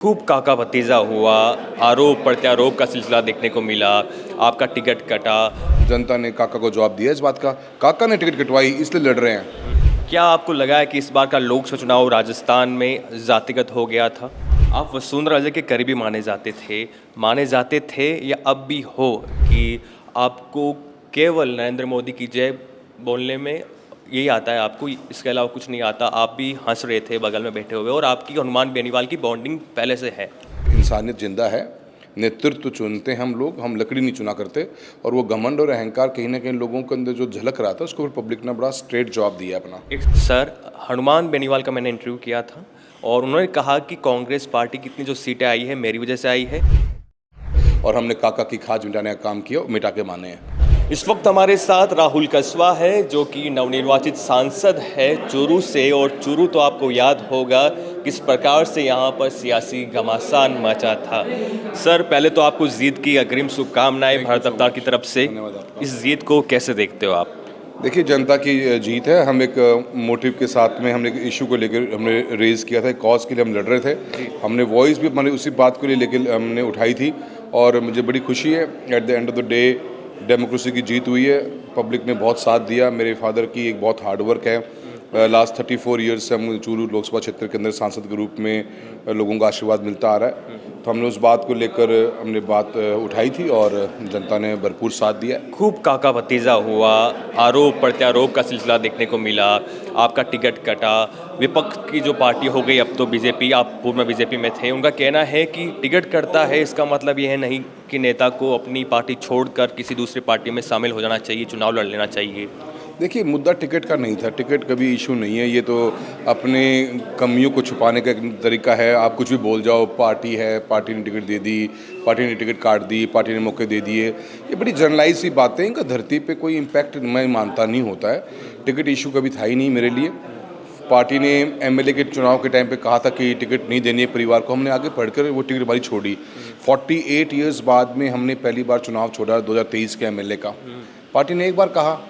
खूब काका भतीजा हुआ, आरोप प्रत्यारोप का सिलसिला देखने को मिला, आपका टिकट कटा। जनता ने काका को जवाब दिया इस बात का। काका ने टिकट कटवाई इसलिए लड़ रहे हैं। क्या आपको लगा है कि इस बार का लोकसभा चुनाव राजस्थान में जातिगत हो गया था? आप वसुंधरा राजे के करीबी माने जाते थे या अब भी हो कि आपको केवल नरेंद्र मोदी की जय बोलने में यही आता है, आपको इसके अलावा कुछ नहीं आता? आप भी हंस रहे थे बगल में बैठे हुए और आपकी हनुमान बेनीवाल की बॉन्डिंग पहले से है। इंसानियत जिंदा है। नेतृत्व चुनते हैं हम लोग, हम लकड़ी नहीं चुना करते। और वो घमंड और अहंकार कहीं ना कहीं लोगों के अंदर जो झलक रहा था, उसको फिर पब्लिक ने बड़ा स्ट्रेट जवाब दिया अपना। एक सर, हनुमान बेनीवाल का मैंने इंटरव्यू किया था और उन्होंने कहा कि कांग्रेस पार्टी की इतनी जो सीटें आई है मेरी वजह से आई है। और हमने काका की खाज मिटाने का काम किया और मिटा के माने हैं। इस वक्त हमारे साथ राहुल कस्वा है जो कि नवनिर्वाचित सांसद है चूरू से, और चूरू तो आपको याद होगा किस प्रकार से यहाँ पर सियासी घमासान मचा था। सर, पहले तो आपको जीत की अग्रिम शुभकामनाएं भारत अवतार की तरफ से। धन्यवाद आपका। इस जीत को कैसे देखते हो आप? देखिए, जनता की जीत है। हम एक मोटिव के साथ में हमने एक इशू को लेकर हमने रेज किया था, एक कॉज के लिए हम लड़ रहे थे। हमने वॉइस भी हमारे उसी बात को लेकर हमने उठाई थी और मुझे बड़ी खुशी है। At the end of the day democracy की जीत हुई है। पब्लिक ने बहुत साथ दिया। मेरे फादर की एक बहुत हार्ड वर्क है। लास्ट 34 ईयर्स से हम चूरू लोकसभा क्षेत्र के अंदर सांसद के रूप में लोगों का आशीर्वाद मिलता आ रहा है। तो हमने उस बात को लेकर हमने बात उठाई थी और जनता ने भरपूर साथ दिया। खूब काका भतीजा हुआ, आरोप प्रत्यारोप का सिलसिला देखने को मिला, आपका टिकट कटा। विपक्ष की जो पार्टी हो गई अब तो बीजेपी, आप पूर्व में बीजेपी में थे, उनका कहना है कि टिकट कटता है इसका मतलब यह नहीं कि नेता को अपनी पार्टी छोड़कर किसी दूसरी पार्टी में शामिल हो जाना चाहिए, चुनाव लड़ लेना चाहिए। देखिए, मुद्दा टिकट का नहीं था। टिकट कभी इशू नहीं है। ये तो अपने कमियों को छुपाने का एक तरीका है। आप कुछ भी बोल जाओ, पार्टी है, पार्टी ने टिकट दे दी, पार्टी ने टिकट काट दी, पार्टी ने मौके दे दिए। ये बड़ी जनरलाइज सी बातें, इनका धरती पे कोई इम्पैक्ट मैं मानता नहीं होता है। टिकट इशू कभी था ही नहीं मेरे लिए। पार्टी ने एमएलए के चुनाव के टाइम पे कहा था कि टिकट नहीं देनी है परिवार को, हमने आगे बढ़कर वो टिकट हमारी छोड़ी। 48 ईयर्स बाद में हमने पहली बार चुनाव छोड़ा 2023 के एमएलए का। पार्टी ने एक बार कहा,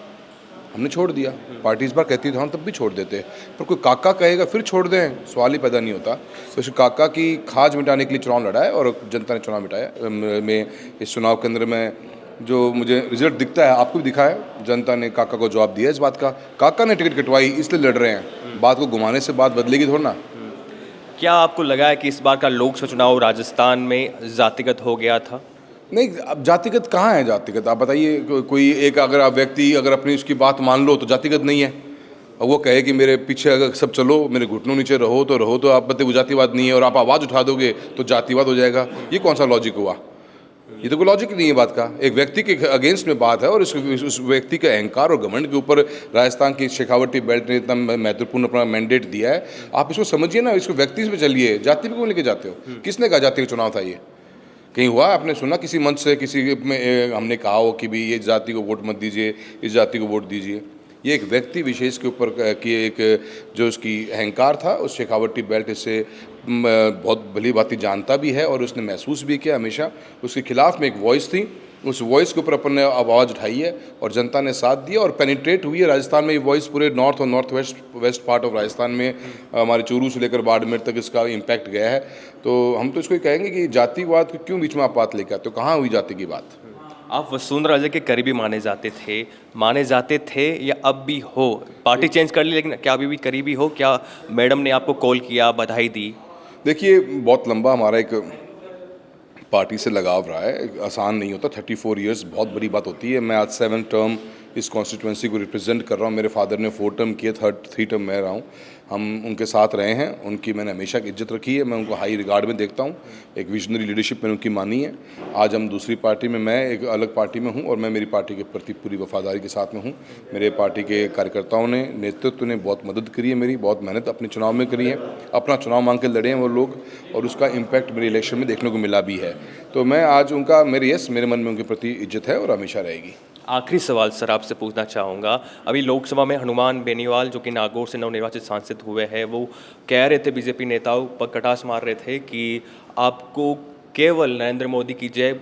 हमने छोड़ दिया। पार्टी इस बार कहती तो हम तब भी छोड़ देते, पर कोई काका कहेगा फिर छोड़ दें, सवाल ही पैदा नहीं होता। तो इस काका की खाज मिटाने के लिए चुनाव लड़ा है और जनता ने चुनाव मिटाया। मैं इस चुनाव के अंदर में जो मुझे रिजल्ट दिखता है, आपको भी दिखा है। जनता ने काका को जवाब दिया इस बात का। काका ने टिकट कटवाई इसलिए लड़ रहे हैं। बात को घुमाने से बात बदलेगी थोड़ा ना। क्या आपको लगा है कि इस बार का लोकसभा चुनाव राजस्थान में जातिगत हो गया था? नहीं, अब जातिगत कहाँ है? जातिगत आप बताइए। कोई एक अगर आप व्यक्ति अगर अपनी उसकी बात मान लो तो जातिगत नहीं है। और वो कहे कि मेरे पीछे अगर सब चलो, मेरे घुटनों नीचे रहो तो आप बताइए वो जातिवाद नहीं है। और आप आवाज़ उठा दोगे तो जातिवाद हो जाएगा। ये कौन सा लॉजिक हुआ? ये तो कोई लॉजिक नहीं है बात का। एक व्यक्ति के अगेंस्ट में बात है और उस व्यक्ति के अहंकार और घमंड के ऊपर राजस्थान की शेखावटी बेल्ट ने इतना महत्वपूर्ण अपना मैंडेट दिया है। आप इसको समझिए ना, इसको व्यक्ति पे चलिए, जाति पे क्यों लेके जाते हो? किसने कहा जाति का चुनाव था? ये कहीं हुआ? आपने सुना किसी मंच से किसी में हमने कहा हो कि भी ये जाति को वोट मत दीजिए, इस जाति को वोट दीजिए? ये एक व्यक्ति विशेष के ऊपर की एक जो उसकी अहंकार था, उस शेखावटी बेल्ट इससे बहुत भली भांति जानता भी है और उसने महसूस भी किया। हमेशा उसके खिलाफ में एक वॉइस थी, उस वॉइस के ऊपर अपन ने आवाज़ उठाई है और जनता ने साथ दिया और पेनिट्रेट हुई है राजस्थान में। ये वॉइस पूरे नॉर्थ और north west part of Rajasthan में, हमारे चूरू से लेकर बाड़मेर तक इसका इम्पैक्ट गया है। तो हम तो इसको कहेंगे कि जातिवाद को क्यों बीच में आप बात लेकर आते हो? कहाँ हुई जाति की बात? आप वसुंधरा राजे के करीबी माने जाते थे या अब भी हो? पार्टी चेंज कर ली लेकिन क्या अभी भी करीबी हो? क्या मैडम ने आपको कॉल किया, बधाई दी? देखिए, बहुत लंबा हमारा एक पार्टी से लगाव रहा है। आसान नहीं होता। 34 ईयर्स बहुत बड़ी बात होती है। मैं आज 7 टर्म इस कॉन्स्टिट्यूंसी को रिप्रेजेंट कर रहा हूँ। मेरे फादर ने 4 टर्म किए, 3 टर्म मैं रहा हूँ। हम उनके साथ रहे हैं, उनकी मैंने हमेशा इज्जत रखी है। मैं उनको हाई रिगार्ड में देखता हूँ। एक विजनरी लीडरशिप मैंने उनकी मानी है। आज हम दूसरी पार्टी में, मैं एक अलग पार्टी में हूँ और मैं मेरी पार्टी के प्रति पूरी वफादारी के साथ में हूँ। मेरे पार्टी के कार्यकर्ताओं ने, नेतृत्व ने बहुत मदद करी है मेरी, बहुत मेहनत अपने चुनाव में करी है। अपना चुनाव मांग के लड़े हैं वो लोग और उसका इम्पैक्ट मेरे इलेक्शन में देखने को मिला भी है। तो मैं आज उनका, मेरे मन में उनके प्रति इज्जत है और हमेशा रहेगी। आखिरी सवाल सर आपसे पूछना चाहूँगा, अभी लोकसभा में हनुमान बेनीवाल जो कि नागौर से नवनिर्वाचित सांसद हुए हैं, वो कह रहे थे, बीजेपी नेताओं पर कटाक्ष मार रहे थे कि आपको केवल नरेंद्र मोदी की जय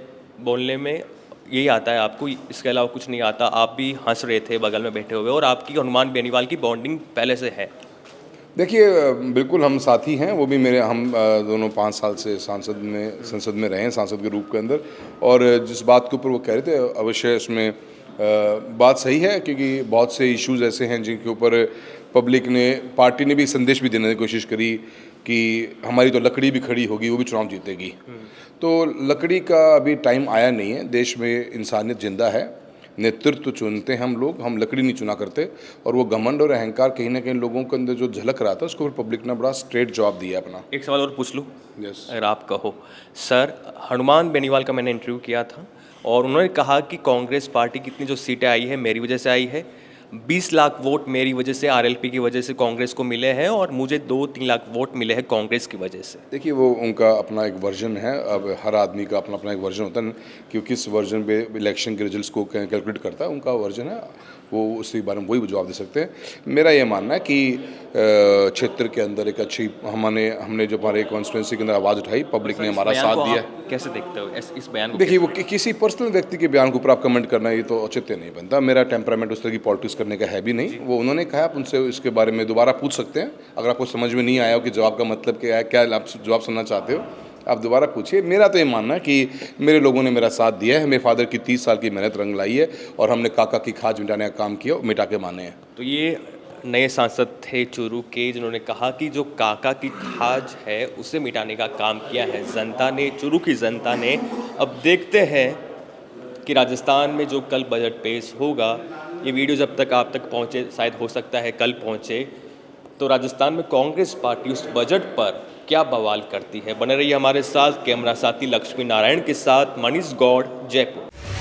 बोलने में यही आता है, आपको इसके अलावा कुछ नहीं आता। आप भी हंस रहे थे बगल में बैठे हुए और आपकी हनुमान बेनीवाल की बॉन्डिंग पहले से है। देखिए बिल्कुल हम साथी हैं, वो भी मेरे हम दोनों 5 साल से संसद में रहे हैं, सांसद के रूप के अंदर। और जिस बात के ऊपर वो कह रहे थे अवश्य इसमें बात सही है, क्योंकि बहुत से इश्यूज़ ऐसे हैं जिनके ऊपर पब्लिक ने, पार्टी ने भी संदेश भी देने की कोशिश करी कि हमारी तो लकड़ी भी खड़ी होगी, वो भी चुनाव जीतेगी। तो लकड़ी का अभी टाइम आया नहीं है, देश में इंसानियत जिंदा है, नेतृत्व चुनते हैं हम लोग, हम लकड़ी नहीं चुना करते। और वो घमंड और अहंकार कहीं ना कहीं लोगों के अंदर जो झलक रहा था, उसको फिर पब्लिक ने बड़ा स्ट्रेट जवाब दिया अपना। एक सवाल और पूछ लूँ, यस। अगर आप कहो। सर, हनुमान बेनीवाल का मैंने इंटरव्यू किया था और उन्होंने कहा कि कांग्रेस पार्टी की इतनी जो सीटें आई है मेरी वजह से आई है, 20 लाख वोट मेरी वजह से, आरएलपी की वजह से कांग्रेस को मिले हैं और मुझे 2-3 लाख वोट मिले हैं कांग्रेस की वजह से। देखिए वो उनका अपना एक वर्जन है, अब हर आदमी का अपना अपना एक वर्जन होता है कि किस वर्जन पे इलेक्शन के रिजल्ट्स को कैलकुलेट करता है, उनका वर्जन है, वो उसके बारे में वही जवाब दे सकते हैं। मेरा ये मानना है कि क्षेत्र के अंदर एक अच्छी हमने जो हमारे कॉन्स्टिट्यूंसी के अंदर आवाज़ उठाई, पब्लिक ने हमारा साथ दिया। कैसे देखते हो इस बयान को? देखिए वो किसी पर्सनल व्यक्ति के बयान के ऊपर आप कमेंट करना, ये तो औचित्य नहीं बनता। मेरा टेम्परामेंट उस तरह की पॉलिटिक्स करने का है भी नहीं। वो उन्होंने कहा, आप उनसे इसके बारे में दोबारा पूछ सकते हैं, अगर आपको समझ में नहीं आया हो कि जवाब का मतलब क्या है, क्या आप जवाब सुनना चाहते हो, आप दोबारा पूछिए। मेरा तो ये मानना है कि मेरे लोगों ने मेरा साथ दिया है, मेरे फादर की 30 साल की मेहनत रंग लाई है और हमने काका की खाज मिटाने का काम किया, मिटा के माने हैं। तो ये नए सांसद थे चूरू के, जिन्होंने कहा कि जो काका की खाज है उसे मिटाने का काम किया है जनता ने, चूरू की जनता ने। अब देखते हैं कि राजस्थान में जो कल बजट पेश होगा, ये वीडियो जब तक आप तक पहुँचे, शायद हो सकता है कल पहुँचे, तो राजस्थान में कांग्रेस पार्टी उस बजट पर क्या बवाल करती है। बने रहिए हमारे साथ, कैमरा साथी लक्ष्मी नारायण के साथ मनीष गौड़, जयपुर।